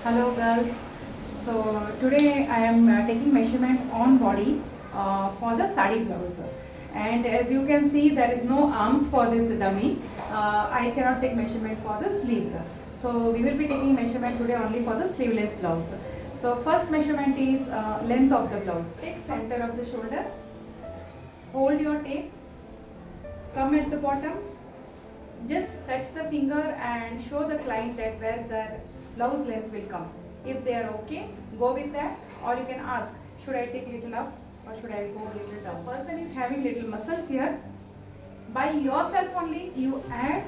Hello girls. So today I am taking measurement on body for the saree blouse. And as you can see, there is no arms for this dummy. I cannot take measurement for the sleeves. So we will be taking measurement today only for the sleeveless blouse. So first measurement is length of the blouse. Take center of the shoulder. Hold your tape. Come at the bottom. Just touch the finger and show the client that where the blouse length will come. If they are okay, go with that, or you can ask, should I take little up or should I go little down? Person is having little muscles here. By yourself only, you add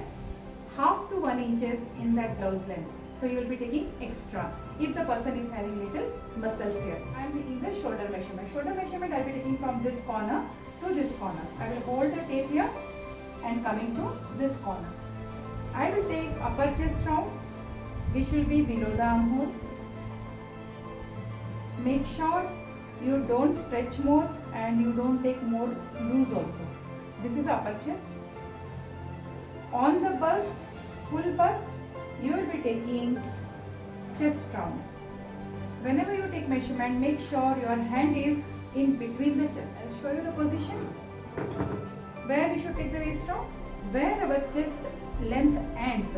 half to 1 inches in that blouse length. So you will be taking extra if the person is having little muscles here. And it is a shoulder measurement. Shoulder measurement I will be taking from this corner to this corner. I will hold the tape here and coming to this corner. I will take upper chest round, which will be below the armhole. Make sure you don't stretch more and you don't take more loose also. This is upper chest. On the bust, full bust, you will be taking chest round. Whenever you take measurement, make sure your hand is in between the chest. I'll show you the position. Where we should take the waist round? Where our chest length ends.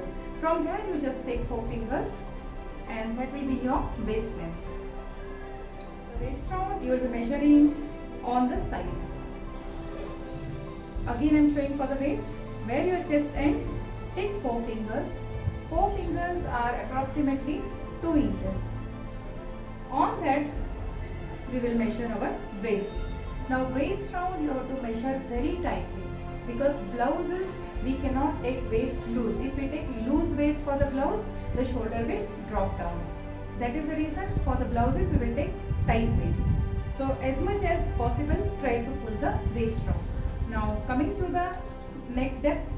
From there you just take 4 fingers and that will be your waist length. The waist round you will be measuring on the side. Again I am showing for the waist. Where your chest ends, take 4 fingers. 4 fingers are approximately 2 inches. On that we will measure our waist. Now waist round you have to measure very tightly, because blouses we cannot take waist loose. If we take loose waist for the blouse, the shoulder will drop down. That is the reason for the blouses we will take tight waist. So as much as possible try to pull the waist round. Now coming to the neck depth,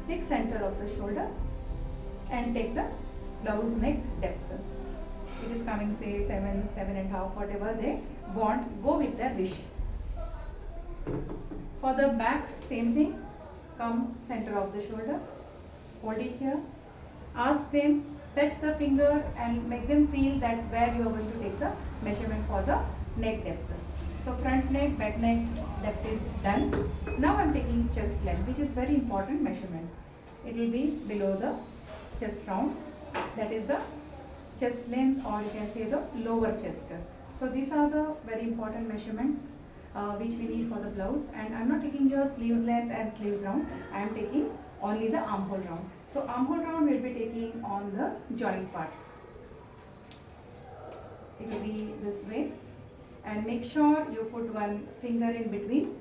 take center of the shoulder and take the blouse neck depth. It is coming say 7, 7.5, whatever they want, go with their wish. For the back, same thing. Come center of the shoulder, hold it here, ask them, touch the finger and make them feel that where you are going to take the measurement for the neck depth. So front neck, back neck depth is done. Now I am taking chest length, which is very important measurement. It will be below the chest round, that is the chest length, or you can say the lower chest. So these are the very important measurements which we need for the blouse, and I am not taking just sleeves length and sleeves round, I am taking only the armhole round. So armhole round we will be taking on the joint part. It will be this way, and make sure you put 1 finger in between,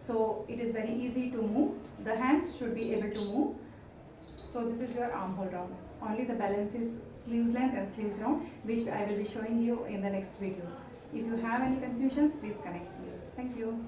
so it is very easy to move. The hands should be able to move. So this is your armhole round. Only the balance is sleeves length and sleeves round, which I will be showing you in the next video. If you have any confusions, please connect me. Thank you.